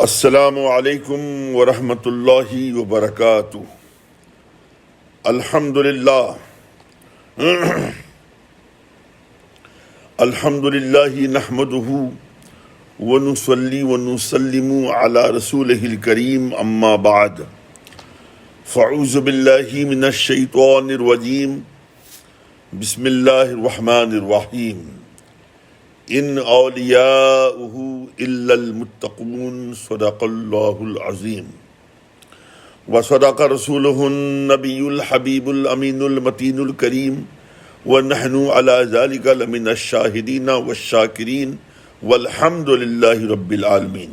السلام علیکم ورحمۃ اللہ وبرکاتہ۔ الحمدللہ نحمدہ ونصلی ونسلم علی رسولہ الکریم، اما بعد فاعوذ باللہ من الشیطان الرجیم، بسم اللہ الرحمن الرحیم۔ ان اولیاؤہ الا المتقون، صدق اللہ العظیم وصدق رسولہ النبی الحبیب الامین المتین الکریم، ونحن علی ذلک لمن الشاہدین والشاکرین والحمد للہ رب العالمین۔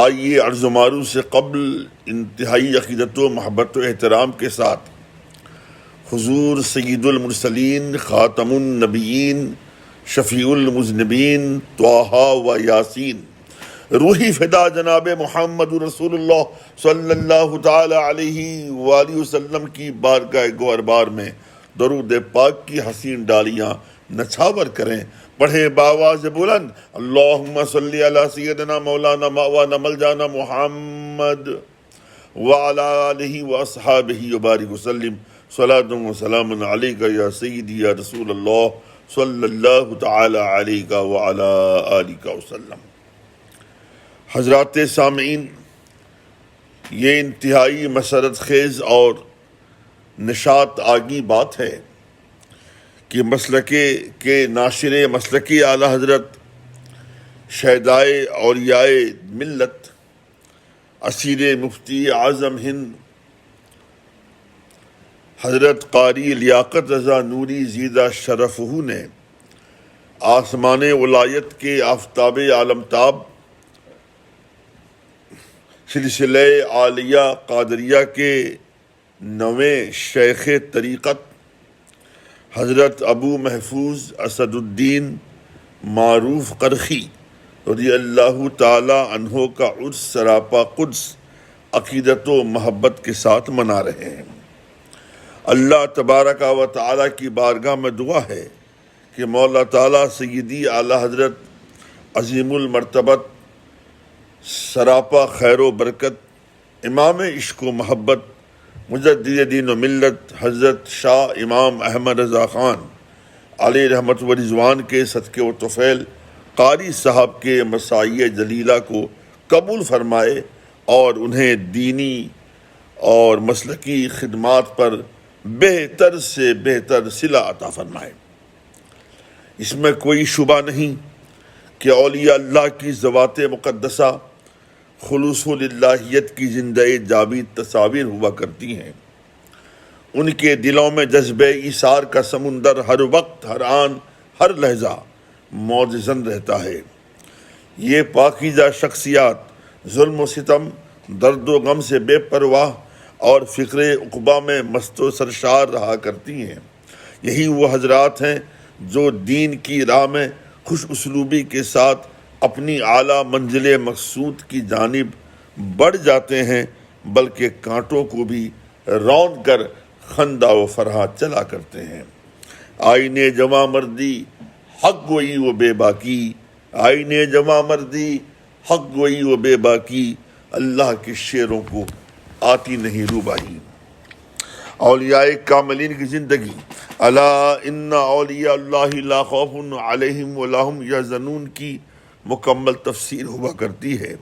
آئیے عرض و معروف سے قبل انتہائی عقیدت و محبت و احترام کے ساتھ حضور سید المرسلین، خاتم النبیین، شفیع المذنبین، طٰہٰ و یاسین، روحی فدا جناب محمد رسول اللہ صلی اللہ تعالی علیہ وآلہ وسلم کی بارگاہ گوہربار میں درود پاک کی حسین ڈالیاں نچھاور کریں۔ پڑھیں بآواز بلند، اللہم صلی علی سیدنا مولانا مأوانا ملجانا محمد وعلی آلہ واصحابہ وبارک وسلم، صلاۃ و سلام علیک یا سیدی یا رسول اللہ صلی اللہ تعالی علیہ وعلی آلہ وسلم۔ حضرات سامعین، یہ انتہائی مسرت خیز اور نشاط آگی بات ہے کہ مسلکے کے ناشر مسلکی اعلی حضرت شہدائے اولیاء ملت اسیر مفتی اعظم ہند حضرت قاری لیاقت رضا نوری زیدہ شرفہ نے آسمان ولایت کے آفتاب عالمتاب سلسلہ عالیہ قادریہ کے نویں شیخ طریقت حضرت ابو محفوظ اسد الدین معروف قرخی رضی اللہ تعالی عنہ کا عرس سراپا قدس عقیدت و محبت کے ساتھ منا رہے ہیں۔ اللہ تبارک و تعالیٰ کی بارگاہ میں دعا ہے کہ مولا تعالیٰ سیدی اعلی حضرت عظیم المرتبت سراپا خیر و برکت امام عشق و محبت مجدد دین و ملت حضرت شاہ امام احمد رضا خان علیہ رحمت و رضوان کے صدقے و طفیل قاری صاحب کے مساعی جلیلہ کو قبول فرمائے اور انہیں دینی اور مسلکی خدمات پر بہتر سے بہتر صلہ عطا فرمائے۔ اس میں کوئی شبہ نہیں کہ اولیاء اللہ کی ذوات مقدسہ خلوص للہیت کی زندہ جاوید تصاویر ہوا کرتی ہیں۔ ان کے دلوں میں جذبہ ایثار کا سمندر ہر وقت، ہر آن، ہر لحظہ موجزن رہتا ہے۔ یہ پاکیزہ شخصیات ظلم و ستم، درد و غم سے بے پرواہ اور فکر عقبہ میں مست و سرشار رہا کرتی ہیں۔ یہی وہ حضرات ہیں جو دین کی راہ میں خوش اسلوبی کے ساتھ اپنی اعلیٰ منزل مقصود کی جانب بڑھ جاتے ہیں، بلکہ کانٹوں کو بھی رون کر خندہ و فرحت چلا کرتے ہیں۔ آئینے جواں مردی حق گوئی و بے باکی، آئینے جواں مردی حق گوئی و بے باکی، اللہ کے شعروں کو آتی نہیں روباہی۔ اولیاء کاملین کی زندگی، الا ان اولیاء اللہ لا خوف علیہم ولا هم یحزنون کی مکمل تفسیر ہوا کرتی ہے،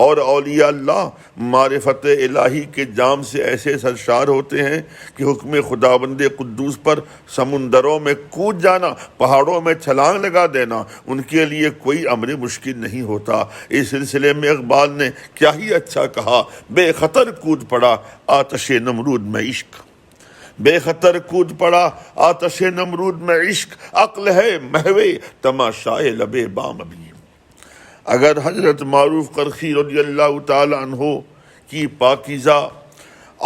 اور اولیاء اللہ معرفت الہی کے جام سے ایسے سرشار ہوتے ہیں کہ حکم خداوند قدوس پر سمندروں میں کود جانا، پہاڑوں میں چھلانگ لگا دینا ان کے لیے کوئی امر مشکل نہیں ہوتا۔ اس سلسلے میں اقبال نے کیا ہی اچھا کہا، بے خطر کود پڑا آتش نمرود میں عشق، بے خطر کود پڑا آتش نمرود میں عشق، عقل ہے محوے تماشائے لبے بام ابھی۔ اگر حضرت معروف قرخی رضی اللہ تعالی عنہ کی پاکیزہ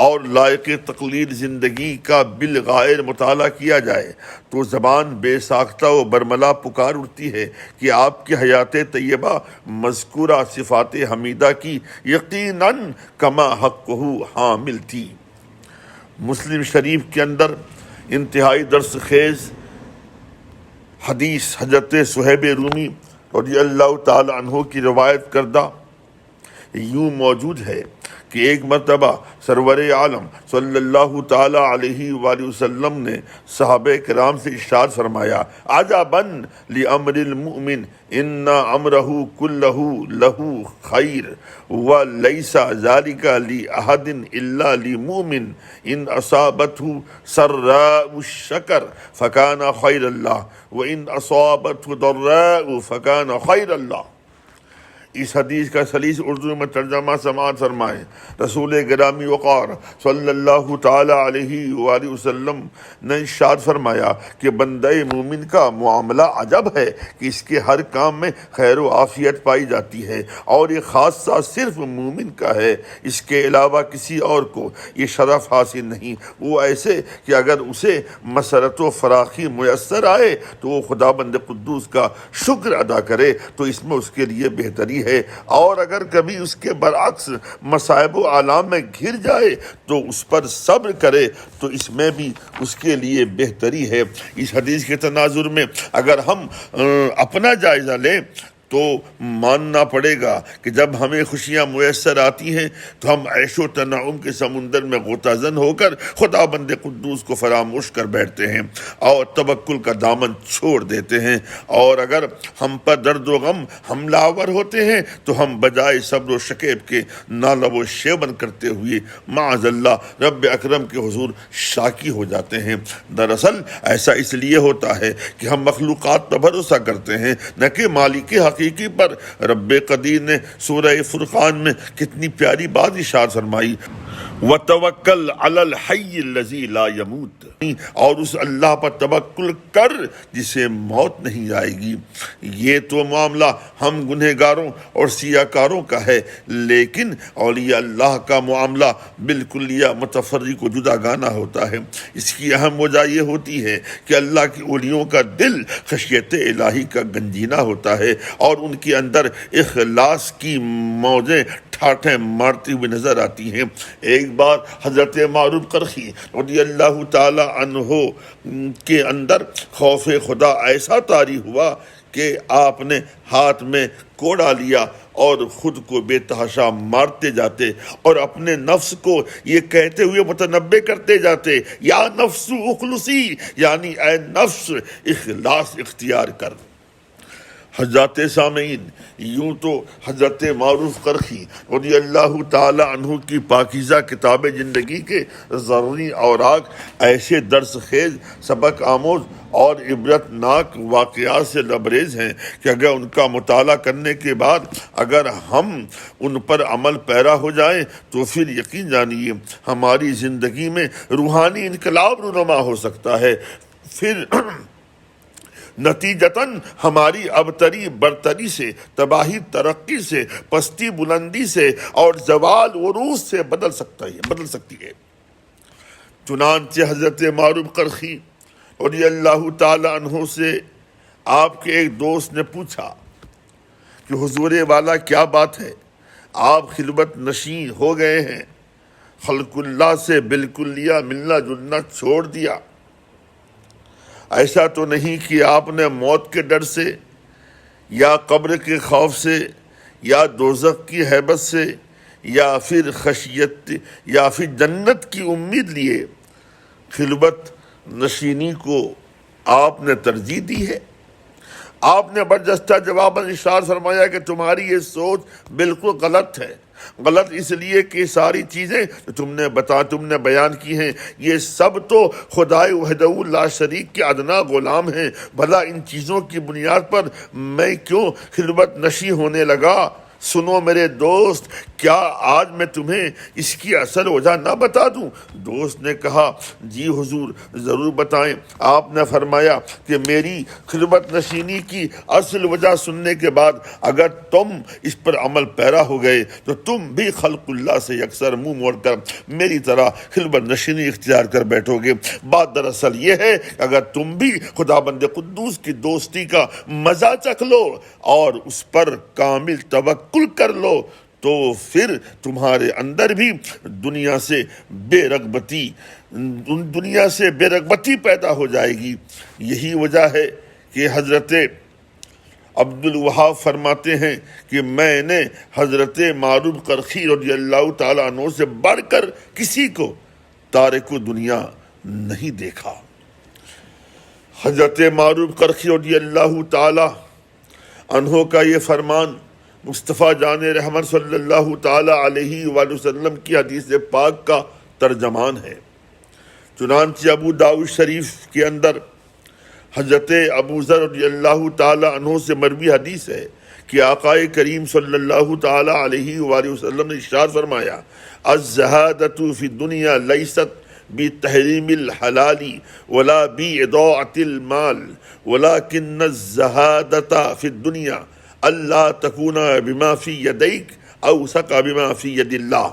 اور لائق تقلید زندگی کا بالغائر مطالعہ کیا جائے تو زبان بے ساختہ و برملا پکار اٹھتی ہے کہ آپ کی حیات طیبہ مذکورہ صفات حمیدہ کی یقیناً کما حقہ حامل تھی۔ مسلم شریف کے اندر انتہائی درس خیز حدیث حضرت صہیب رومی رضی اللہ تعالی عنہ کی روایت کردہ یوں موجود ہے کہ ایک مرتبہ سرور عالم صلی اللہ تعالی علیہ وآلہ وسلم نے صحابہ کرام سے ارشاد فرمایا، عجباً لامر المؤمن ان امرہ کلہ لہ خیر ولیس ذلک لأحد الا لمؤمن ان اصابته سراء شکر فکان خیر اللہ وان اصابته ضراء فکان خیر اللہ۔ اس حدیث کا سلیس اردو میں ترجمہ سماعت فرمائیں۔ رسول گرامی وقار صلی اللہ تعالی علیہ وآلہ وسلم نے ارشاد فرمایا کہ بندہ مومن کا معاملہ عجب ہے کہ اس کے ہر کام میں خیر و عافیت پائی جاتی ہے، اور یہ خاصہ صرف مومن کا ہے، اس کے علاوہ کسی اور کو یہ شرف حاصل نہیں۔ وہ ایسے کہ اگر اسے مسرت و فراخی میسر آئے تو وہ خدا بند قدوس کا شکر ادا کرے تو اس میں اس کے لیے بہتری ہے، اور اگر کبھی اس کے برعکس مصائب و آلام میں گھر جائے تو اس پر صبر کرے تو اس میں بھی اس کے لیے بہتری ہے۔ اس حدیث کے تناظر میں اگر ہم اپنا جائزہ لیں تو ماننا پڑے گا کہ جب ہمیں خوشیاں میسر آتی ہیں تو ہم عیش و تنعم کے سمندر میں غوطہ زن ہو کر خدا بند قدوس کو فراموش کر بیٹھتے ہیں اور توکل کا دامن چھوڑ دیتے ہیں، اور اگر ہم پر درد و غم حملہ آور ہوتے ہیں تو ہم بجائے صبر و شکیب کے نالب و شیبن کرتے ہوئے معاذ اللہ رب اکرم کے حضور شاکی ہو جاتے ہیں۔ دراصل ایسا اس لیے ہوتا ہے کہ ہم مخلوقات پر بھروسہ کرتے ہیں، نہ کہ مالک حقیقی پر۔ رب قدیر نے سورہ فرقان میں کتنی پیاری بات ارشاد فرمائی، وَتَوَكَّلْ عَلَى الْحَيِّ الَّذِي لَا يَمُوتُ، اور اس اللہ پر توکل کر جسے موت نہیں آئے گی۔ یہ تو معاملہ ہم گنہگاروں اور سیاکاروں کا ہے، لیکن اولیاء اللہ کا معاملہ بالکل یا متفرق و جدا گانا ہوتا ہے۔ اس کی اہم وجہ یہ ہوتی ہے کہ اللہ کے اولیوں کا دل خشیت الہی کا گنجینہ ہوتا ہے، اور ان کے اندر اخلاص کی موجیں ٹھاٹھیں مارتی ہوئی نظر آتی ہیں۔ ایک بار حضرت معروف قرخی رضی اللہ تعالی عنہ کے اندر خوف خدا ایسا طاری ہوا کہ آپ نے ہاتھ میں کوڑا لیا اور خود کو بے تحاشا مارتے جاتے اور اپنے نفس کو یہ کہتے ہوئے متنبہ کرتے جاتے، یا نفس اخلصی، یعنی اے نفس اخلاص اختیار کر۔ حضرات سامعین، یوں تو حضرت معروف قرخی رضی اللہ تعالی عنہ کی پاکیزہ کتاب زندگی کے ضروری اوراق ایسے درس خیز، سبق آموز اور عبرت ناک واقعات سے لبریز ہیں کہ اگر ان کا مطالعہ کرنے کے بعد اگر ہم ان پر عمل پیرا ہو جائیں تو پھر یقین جانیے ہماری زندگی میں روحانی انقلاب رونما ہو سکتا ہے۔ پھر نتیجتاً ہماری ابتری برتری سے، تباہی ترقی سے، پستی بلندی سے اور زوال عروج سے بدل سکتی ہے۔ چنانچہ حضرت معروف قرخی رضی اللہ تعالی عنہ سے آپ کے ایک دوست نے پوچھا کہ حضور والا کیا بات ہے، آپ خلوت نشین ہو گئے ہیں، خلق اللہ سے بالکل ملنا جلنا چھوڑ دیا؟ ایسا تو نہیں کہ آپ نے موت کے ڈر سے یا قبر کے خوف سے یا دوزخ کی ہیبت سے یا پھر خشیت یا پھر جنت کی امید لیے خلوت نشینی کو آپ نے ترجیح دی ہے؟ آپ نے برجستہ جواب ارشاد فرمایا کہ تمہاری یہ سوچ بالکل غلط ہے۔ غلط اس لیے کہ ساری چیزیں جو تم نے بیان کی ہیں یہ سب تو خدائے وحدہ لا شریک کے ادنا غلام ہیں، بھلا ان چیزوں کی بنیاد پر میں کیوں خلوت نشیں ہونے لگا؟ سنو میرے دوست، کیا آج میں تمہیں اس کی اصل وجہ نہ بتا دوں؟ دوست نے کہا، جی حضور ضرور بتائیں۔ آپ نے فرمایا کہ میری خلوت نشینی کی اصل وجہ سننے کے بعد اگر تم اس پر عمل پیرا ہو گئے تو تم بھی خلق اللہ سے یکسر منہ موڑ کر میری طرح خلوت نشینی اختیار کر بیٹھو گے۔ بات دراصل یہ ہے کہ اگر تم بھی خدا بند قدوس کی دوستی کا مزہ چکھ لو اور اس پر کامل توکل کر لو تو پھر تمہارے اندر بھی دنیا سے بے رغبتی پیدا ہو جائے گی۔ یہی وجہ ہے کہ حضرت عبد الوہاب فرماتے ہیں کہ میں نے حضرت معروف کرخی رضی اللہ تعالیٰ عنہ سے بڑھ کر کسی کو تارک دنیا نہیں دیکھا۔ حضرت معروف کرخی رضی اللہ تعالیٰ عنہ کا یہ فرمان مصطفیٰ جان رحمت صلی اللہ تعالیٰ علیہ وآلہ وسلم کی حدیث پاک کا ترجمان ہے۔ چنانچہ ابو داؤد شریف کے اندر حضرت ابو ذر رضی اللہ تعالیٰ عنہ سے مروی حدیث ہے کہ آقا کریم صلی اللہ تعالیٰ علیہ وآلہ وسلم نے ارشاد فرمایا، الزہادۃ فی الدنیا لیست بتحریم الحلال ولا باضاعۃ المال ولکن الزہادۃ فی الدنیا اللہ تکون بما فی یدیک اوثق بما فی ید اللہ۔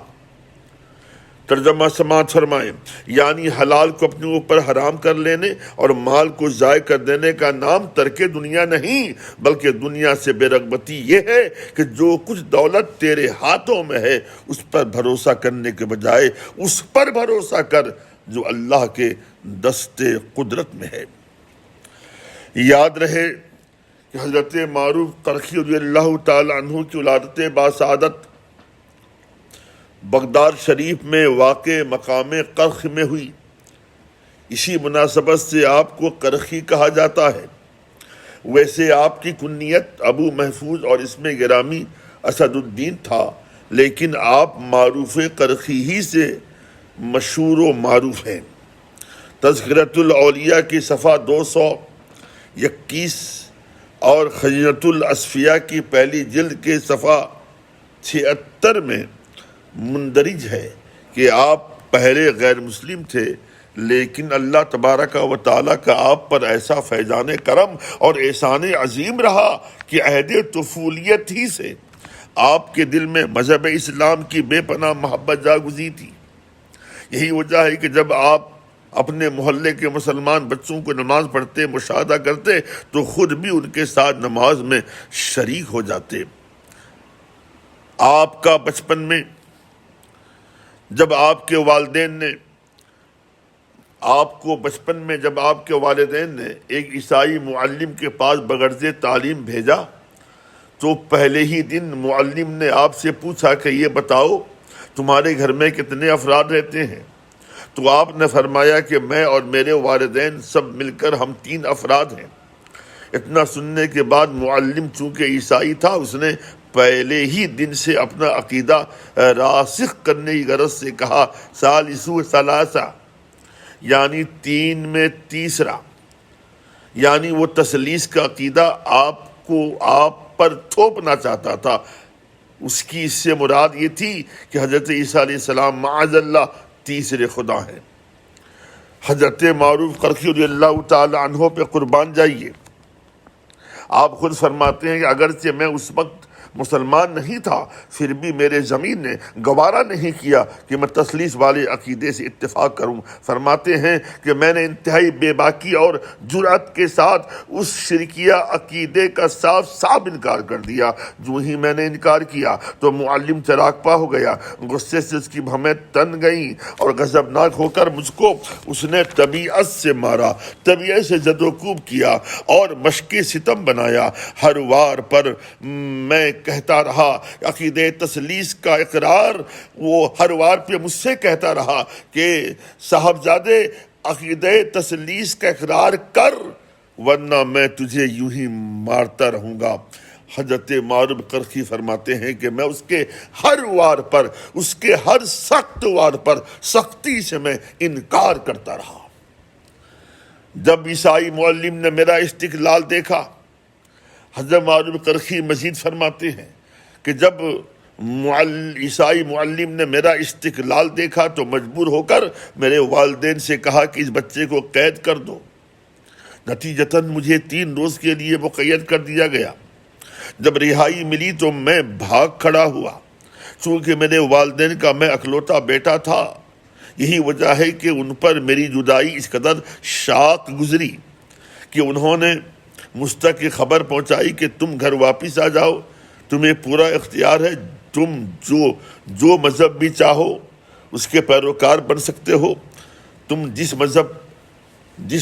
ترجمہ سماعت فرمائیں، یعنی حلال کو اپنے اوپر حرام کر لینے اور مال کو ضائع کر دینے کا نام ترک دنیا نہیں، بلکہ دنیا سے بے رغبتی یہ ہے کہ جو کچھ دولت تیرے ہاتھوں میں ہے اس پر بھروسہ کرنے کے بجائے اس پر بھروسہ کر جو اللہ کے دست قدرت میں ہے۔ یاد رہے کہ حضرت معروف کرخی رضی اللہ تعالی عنہ کی ولادت باسعادت بغداد شریف میں واقع مقام کرخ میں ہوئی۔ اسی مناسبت سے آپ کو کرخی کہا جاتا ہے۔ ویسے آپ کی کنیت ابو محفوظ اور اسم گرامی اسد الدین تھا، لیکن آپ معروف کرخی ہی سے مشہور و معروف ہیں۔ تذکرۃ الاولیاء کی صفحہ 221 اور خزینۃ الاصفیاء کی پہلی جلد کے صفحہ 76 میں مندرج ہے کہ آپ پہلے غیر مسلم تھے، لیکن اللہ تبارک و تعالیٰ کا آپ پر ایسا فیضان کرم اور احسان عظیم رہا کہ عہد طفولیت ہی سے آپ کے دل میں مذہب اسلام کی بے پناہ محبت جاگزی تھی۔ یہی وجہ ہے کہ جب آپ اپنے محلے کے مسلمان بچوں کو نماز پڑھتے مشاہدہ کرتے تو خود بھی ان کے ساتھ نماز میں شریک ہو جاتے۔ آپ کا بچپن میں جب آپ کے والدین نے ایک عیسائی معلم کے پاس بغرض تعلیم بھیجا تو پہلے ہی دن معلم نے آپ سے پوچھا کہ یہ بتاؤ تمہارے گھر میں کتنے افراد رہتے ہیں؟ تو آپ نے فرمایا کہ میں اور میرے والدین سب مل کر ہم 3 افراد ہیں۔ اتنا سننے کے بعد معلم چونکہ عیسائی تھا، اس نے پہلے ہی دن سے اپنا عقیدہ راسخ کرنے کی غرض سے کہا ثالثو ثلاثہ، یعنی 3 میں تیسرا، یعنی وہ تثلیث کا عقیدہ آپ پر تھوپنا چاہتا تھا۔ اس کی اس سے مراد یہ تھی کہ حضرت عیسیٰ علیہ السلام معاذ اللہ تیسرے خدا ہیں۔ حضرت معروف کرخی رضی اللہ تعالی عنہ پہ قربان جائیے۔ آپ خود فرماتے ہیں کہ اگرچہ میں اس وقت مسلمان نہیں تھا، پھر بھی میرے ضمیر نے گوارا نہیں کیا کہ میں تثلیث والے عقیدے سے اتفاق کروں۔ فرماتے ہیں کہ میں نے انتہائی بے باکی اور جرأت کے ساتھ اس شرکیہ عقیدے کا صاف صاف انکار کر دیا۔ جو ہی میں نے انکار کیا تو معلم چراغپا ہو گیا، غصے سے اس کی بھویں تن گئیں اور غضبناک ہو کر مجھ کو اس نے طبیعت سے مارا، طبیعت سے زد و کوب کیا اور مشق ستم بنایا۔ ہر وار پر میں کہتا رہا عقیدہ تثلیث کا اقرار، وہ ہر وار پہ مجھ سے کہتا رہا کہ صاحبزادے عقیدہ تثلیث کا اقرار کر ورنہ میں تجھے یوں ہی مارتا رہوں گا۔ حضرت معروف کرخی فرماتے ہیں کہ میں اس کے ہر وار پر، اس کے ہر سخت وار پر سختی سے میں انکار کرتا رہا۔ جب عیسائی معلم نے میرا استقلال دیکھا، حضرت معروف کرخی مزید فرماتے ہیں کہ جب عیسائی معلم نے میرا استقلال دیکھا تو مجبور ہو کر میرے والدین سے کہا کہ اس بچے کو قید کر دو۔ نتیجتاً مجھے 3 روز کے لیے مقید کر دیا گیا۔ جب رہائی ملی تو میں بھاگ کھڑا ہوا، چونکہ میرے والدین کا میں اکلوتا بیٹا تھا۔ یہی وجہ ہے کہ ان پر میری جدائی اس قدر شاق گزری کہ انہوں نے مجھ تک یہ خبر پہنچائی کہ تم گھر واپس آ جاؤ، تمہیں پورا اختیار ہے، تم جو مذہب بھی چاہو اس کے پیروکار بن سکتے ہو، تم جس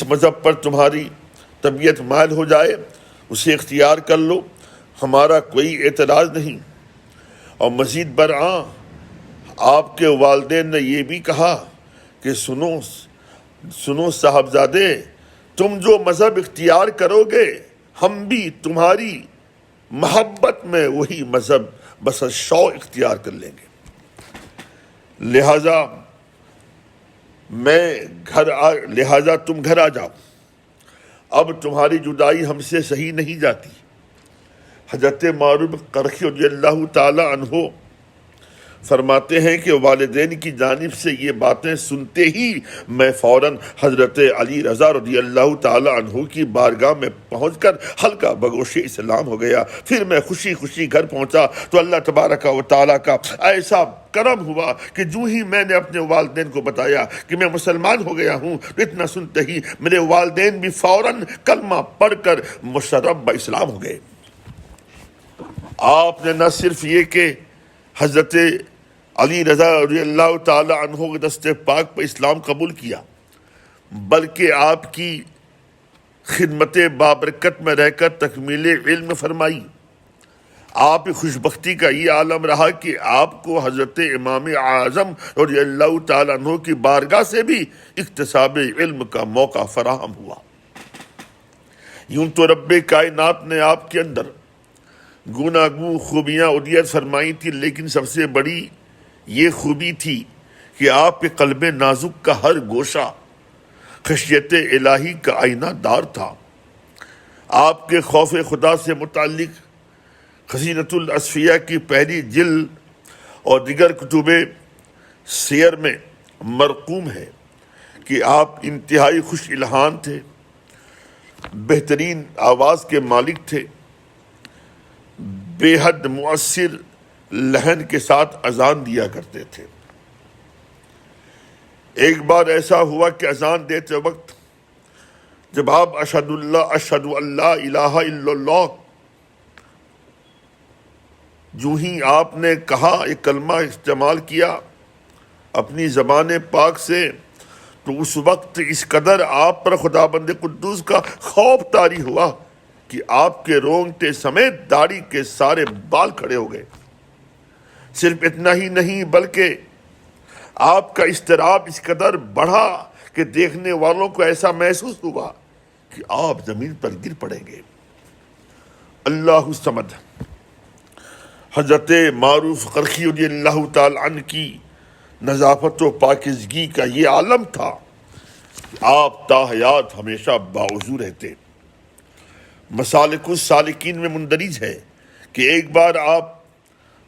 مذہب پر تمہاری طبیعت مائل ہو جائے اسے اختیار کر لو، ہمارا کوئی اعتراض نہیں۔ اور مزید برآں آپ کے والدین نے یہ بھی کہا کہ سنو صاحبزادے، تم جو مذہب اختیار کرو گے ہم بھی تمہاری محبت میں وہی مذہب بس شو اختیار کر لیں گے، لہذا تم گھر آ جاؤ، اب تمہاری جدائی ہم سے صحیح نہیں جاتی۔ حضرت معروف قرخی رضی اللہ تعالی عنہ فرماتے ہیں کہ والدین کی جانب سے یہ باتیں سنتے ہی میں فوراً حضرت علی رضا رضی اللہ تعالی عنہ کی بارگاہ میں پہنچ کر ہلکا بگوش اسلام ہو گیا۔ پھر میں خوشی خوشی گھر پہنچا تو اللہ تبارک و تعالیٰ کا ایسا کرم ہوا کہ جو ہی میں نے اپنے والدین کو بتایا کہ میں مسلمان ہو گیا ہوں تو اتنا سنتے ہی میرے والدین بھی فوراً کلمہ پڑھ کر مشرب اسلام ہو گئے۔ آپ نے نہ صرف یہ کہ حضرت علی رضا رضی اللہ تعالی عنہ کے دست پاک پر اسلام قبول کیا، بلکہ آپ کی خدمت بابرکت میں رہ کر تکمیل علم فرمائی۔ آپ کی خوش بختی کا یہ عالم رہا کہ آپ کو حضرت امام اعظم رضی اللہ تعالی عنہ کی بارگاہ سے بھی اکتساب علم کا موقع فراہم ہوا۔ یوں تو رب کائنات نے آپ کے اندر گوناگوں خوبیاں عطیت فرمائی تھی، لیکن سب سے بڑی یہ خوبی تھی کہ آپ کے قلب نازک کا ہر گوشہ خشیت الہی کا آئینہ دار تھا۔ آپ کے خوف خدا سے متعلق خزینۃ الاصفیاء کی پہلی جلد اور دیگر کتب سیر میں مرقوم ہے کہ آپ انتہائی خوش الحان تھے، بہترین آواز کے مالک تھے، بے حد مؤثر لحن کے ساتھ اذان دیا کرتے تھے۔ ایک بار ایسا ہوا کہ اذان دیتے وقت جب آپ اشہد اللہ الہ الا اللہ جو ہی آپ نے کہا، ایک کلمہ استعمال کیا اپنی زبان پاک سے، تو اس وقت اس قدر آپ پر خداوند قدوس کا خوف طاری ہوا کہ آپ کے رونگٹے سمیت داڑھی کے سارے بال کھڑے ہو گئے۔ صرف اتنا ہی نہیں بلکہ آپ کا اضطراب اس قدر بڑھا کہ دیکھنے والوں کو ایسا محسوس ہوا کہ آپ زمین پر گر پڑیں گے۔ اللہ الصمد۔ حضرت معروف قرخی رضی اللہ تعالی عنہ کی نظافت و پاکیزگی کا یہ عالم تھا کہ آپ تاحیات ہمیشہ باوضو رہتے۔ مسالک السالکین میں مندرج ہے کہ ایک بار آپ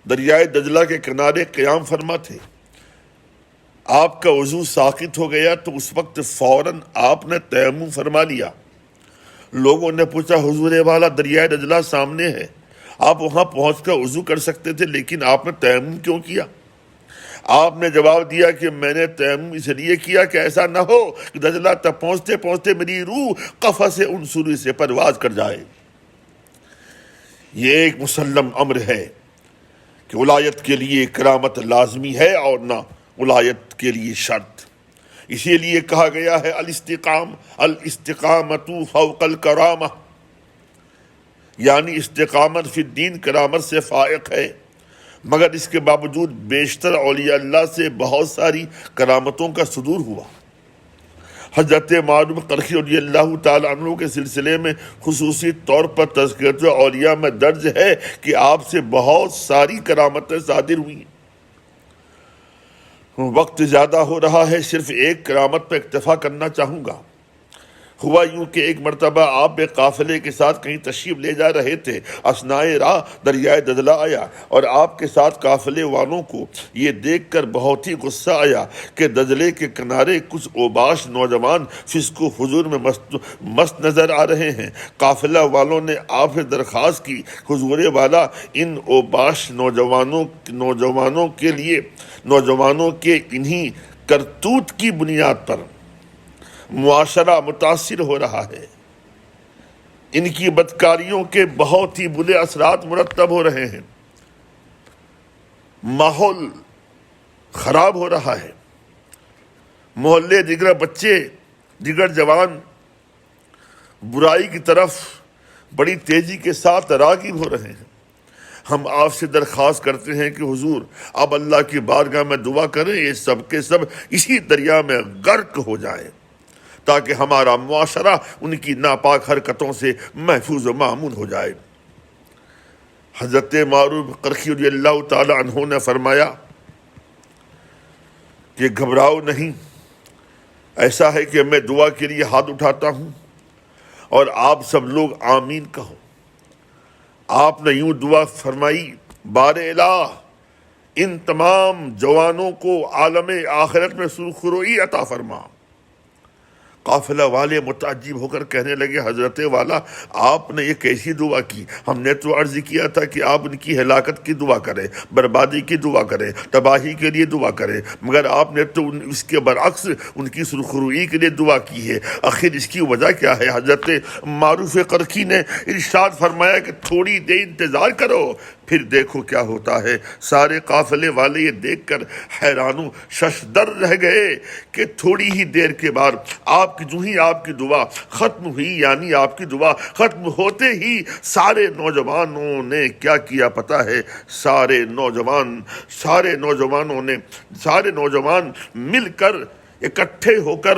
دریائے دجلہ کے کنارے قیام فرما تھے، آپ کا وضو ساقط ہو گیا تو اس وقت فوراً آپ نے تیمم فرما لیا۔ لوگوں نے پوچھا حضور والا دریائے دجلہ سامنے ہے، آپ وہاں پہنچ کر وضو کر سکتے تھے، لیکن آپ نے تیمم کیوں کیا؟ آپ نے جواب دیا کہ میں نے تیمم اس لیے کیا کہ ایسا نہ ہو کہ دجلہ تک پہنچتے پہنچتے میری روح قفس عنصری سے پرواز کر جائے۔ یہ ایک مسلم امر ہے کہ ولایت کے لیے کرامت لازمی ہے اور نہ ولایت کے لیے شرط۔ اسی لیے کہا گیا ہے الاستقامت فوق الکرامہ، یعنی استقامت فی الدین کرامت سے فائق ہے، مگر اس کے باوجود بیشتر اولیاء اللہ سے بہت ساری کرامتوں کا صدور ہوا۔ حضرت معروف قرخی رضی اللہ تعالی عنہ کے سلسلے میں خصوصی طور پر تذکرۃ اولیاء میں درج ہے کہ آپ سے بہت ساری کرامتیں صادر ہوئیں۔ وقت زیادہ ہو رہا ہے، صرف ایک کرامت پر اکتفا کرنا چاہوں گا۔ ہوا یوں کہ ایک مرتبہ آپ ایک قافلے کے ساتھ کہیں تشریف لے جا رہے تھے، اثناء راہ دریائے دجلہ آیا اور آپ کے ساتھ قافلے والوں کو یہ دیکھ کر بہت ہی غصہ آیا کہ دجلے کے کنارے کچھ اوباش نوجوان فسق و فجور میں مست نظر آ رہے ہیں۔ قافلہ والوں نے آپ سے درخواست کی، حضور والا ان اوباش نوجوانوں کے انہی کرتوت کی بنیاد پر معاشرہ متاثر ہو رہا ہے، ان کی بدکاریوں کے بہت ہی برے اثرات مرتب ہو رہے ہیں، ماحول خراب ہو رہا ہے، محلے دیگر بچے دیگر جوان برائی کی طرف بڑی تیزی کے ساتھ راغب ہو رہے ہیں۔ ہم آپ سے درخواست کرتے ہیں کہ حضور اب اللہ کی بارگاہ میں دعا کریں یہ سب کے سب اسی دریا میں غرق ہو جائیں، تاکہ ہمارا معاشرہ ان کی ناپاک حرکتوں سے محفوظ و مامون ہو جائے۔ حضرت معروف قرخی رضی اللہ تعالی عنہ نے فرمایا کہ گھبراؤ نہیں، ایسا ہے کہ میں دعا کے لیے ہاتھ اٹھاتا ہوں اور آپ سب لوگ آمین کہو۔ آپ نے یوں دعا فرمائی، بار الہ ان تمام جوانوں کو عالم آخرت میں سرخروئی عطا فرما۔ قافلہ والے متعجب ہو کر کہنے لگے، حضرت والا آپ نے یہ کیسی دعا کی؟ ہم نے تو عرض کیا تھا کہ آپ ان کی ہلاکت کی دعا کریں، بربادی کی دعا کریں، تباہی کے لیے دعا کریں، مگر آپ نے تو اس کے برعکس ان کی سرخروئی کے لیے دعا کی ہے۔ آخر اس کی وجہ کیا ہے؟ حضرت معروف قرخی نے ارشاد فرمایا کہ تھوڑی دیر انتظار کرو، پھر دیکھو کیا ہوتا ہے۔ سارے قافلے والے یہ دیکھ کر حیران و ششدر رہ گئے کہ تھوڑی ہی دیر کے بعد جو ہی آپ کی دعا ختم ہوئی، یعنی آپ کی دعا ختم ہوتے ہی سارے نوجوانوں نے کیا کیا پتہ ہے؟ سارے نوجوان مل کر اکٹھے ہو کر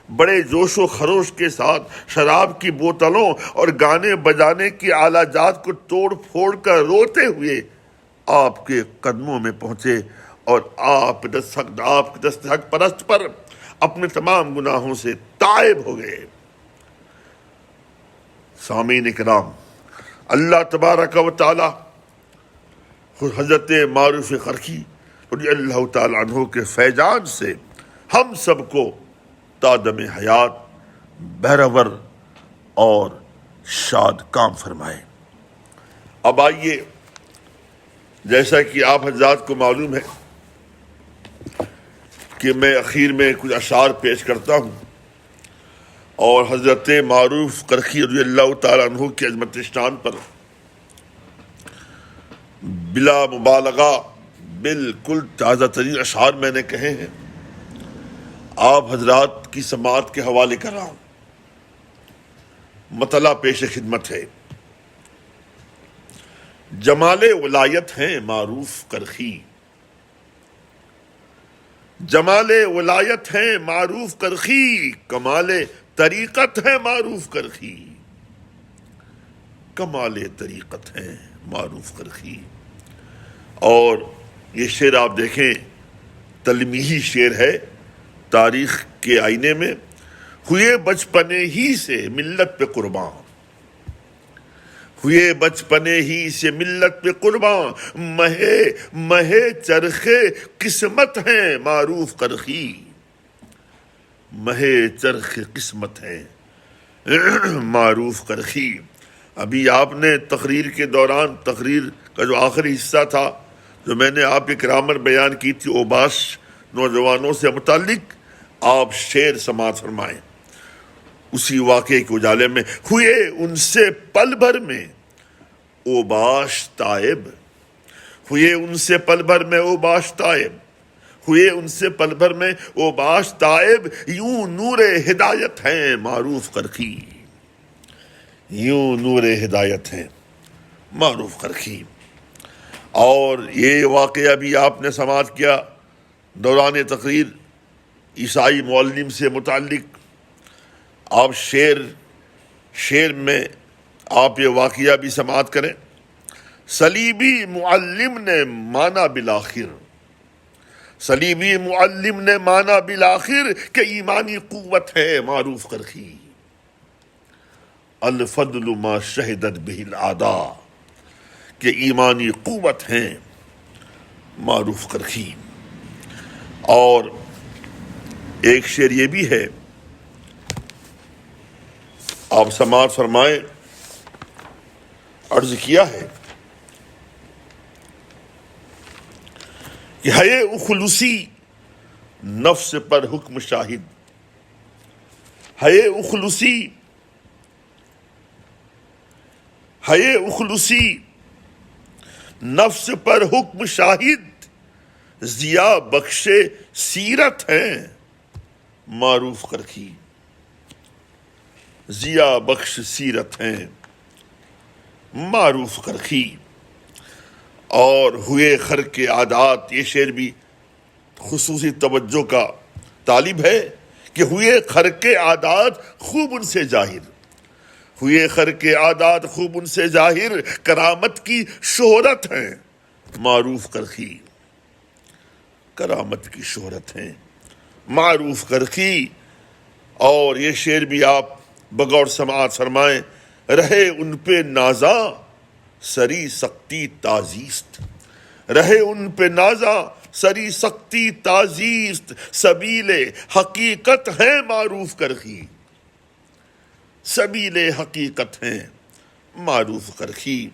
بڑے جوش و خروش کے ساتھ شراب کی بوتلوں اور گانے بجانے کی آلہ جات کو توڑ پھوڑ کر روتے ہوئے آپ کے قدموں میں پہنچے اور آپ کے دست حق پرست پر اپنے تمام گناہوں سے تائب ہو گئے۔ سامعین کرام، اللہ تبارک و تعالی حضرت معروف قرخی رضی اللہ تعالی عنہ کے فیضان سے ہم سب کو تادم حیات بہرور اور شاد کام فرمائے۔ اب آئیے، جیسا کہ آپ حضرات کو معلوم ہے کہ میں اخیر میں کچھ اشعار پیش کرتا ہوں اور حضرت معروف قرخی رضی اللہ تعالی عنہ کی عظمت شان پر بلا مبالغہ بالکل تازہ ترین اشعار میں نے کہے ہیں، آپ حضرات کی سماعت کے حوالے کر رہا ہوں۔ مطلع پیش خدمت ہے، جمال ولایت ہیں معروف قرخی، جمال ولایت ہیں معروف قرخی، کمال طریقت ہے معروف قرخی، کمال طریقت ہے معروف قرخی۔ اور یہ شعر آپ دیکھیں، تلمیحی شعر ہے، تاریخ کے آئینے میں، ہوئے بچپنے ہی سے ملت پہ قربان، ہوئے بچپنے ہی سے ملت پہ قربان، مہے چرخے قسمت ہیں معروف قرخی، مہے چرخ قسمت ہیں معروف قرخی۔ ابھی آپ نے تقریر کے دوران، تقریر کا جو آخری حصہ تھا جو میں نے آپ کی گرامر بیان کی تھی اوباش نوجوانوں سے متعلق، آپ شعر سماعت فرمائیں۔ اسی واقعے کے اجالے میں، ہوئے ان سے پل بھر میں اوباش طائب، ہوئے ان سے پل بھر میں اوباش طائب، ہوئے ان سے پل بھر میں اوباش طائب، یوں نور ہدایت ہیں معروف قرخی، یوں نور ہدایت ہیں معروف قرخی۔ اور یہ واقعہ بھی آپ نے سماعت کیا دوران تقریر عیسائی معلم سے متعلق۔ آپ شعر میں آپ یہ واقعہ بھی سماعت کریں، صلیبی معلم نے مانا بالآخر، صلیبی معلم نے مانا بالآخر کہ ایمانی قوت ہے معروف قرخی، الفضل ما شہدت بہ الاعداء، کہ ایمانی قوت ہیں معروف قرخی۔ اور ایک شعر یہ بھی ہے، آپ سماعت فرمائیں، عرض کیا ہے کہ ہے اخلصی نفس پر حکم شاہد، ہے اخلصی نفس پر حکم شاہد، ضیا بخش سیرت ہیں معروف قرخی، ضیا بخش سیرت ہیں معروف کرخی اور ہوئے خر کے عادات، یہ شعر بھی خصوصی توجہ کا طالب ہے کہ ہوئے خر کے عادات خوب ان سے ظاہر، ہوئے خر کے عادات خوب ان سے ظاہر، کرامت کی شہرت ہیں معروف کرخی، کرامت کی شہرت ہیں معروف کرخی۔ اور یہ شعر بھی آپ بغور سماعت فرمائیں، رہے ان پہ نازاں سری سختی تازیست، رہے ان پہ نازاں سری سختی تازیست، سبیل حقیقت ہیں معروف کرخی، سبیل حقیقت ہیں معروف کرخی۔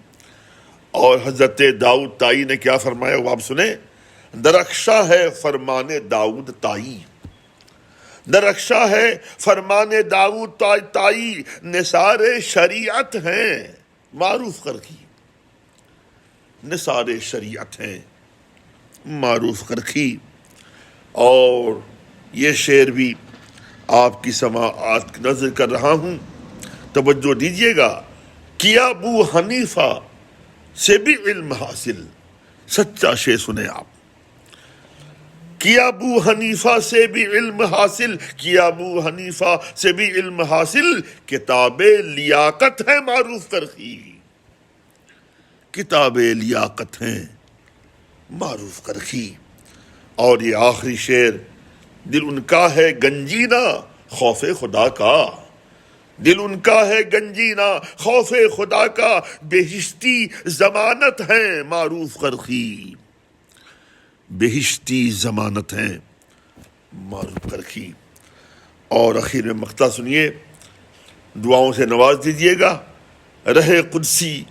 اور حضرت داؤد تائی نے کیا فرمایا وہ آپ سنیں، درخشاں ہے فرمان داؤد تائی، درخشاں ہے فرمان داؤد تائی، نثار شریعت ہیں معروف کرخی، نثار شریعت ہیں معروف کرخی۔ اور یہ شعر بھی آپ کی سماعت نظر کر رہا ہوں، توجہ دیجیے گا، کیا ابو حنیفہ سے بھی علم حاصل، سچا شعر سنیں آپ، کیا ابو حنیفہ سے بھی علم حاصل، کیا ابو حنیفہ سے بھی علم حاصل، کتاب لیاقت ہے معروف کرخی، کتاب لیاقت ہیں معروف کرخی۔ اور یہ آخری شعر، دل ان کا ہے گنجینا خوف خدا کا، دل ان کا ہے گنجینا خوف خدا کا، بہشتی ضمانت ہیں معروف کرخی، بہشتی ضمانت ہیں معروف کرخی۔ اور آخر میں مقطع سنیے، دعاؤں سے نواز دیجیے گا، رہے قدسی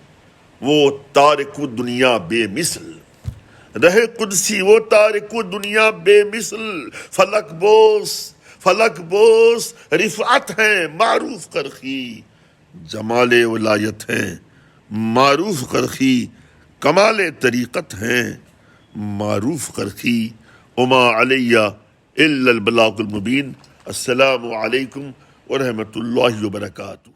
وہ تارک دنیا بے مثل، رہے قدسی وہ تارک دنیا بے مثل، فلک بوس رفعت ہیں معروف کرخی، جمال ولایت ہیں معروف کرخی، کمال طریقت ہیں معروف کرخی۔ وما علیہ الا البلاغ المبین۔ السلام علیکم ورحمۃ اللہ وبرکاتہ۔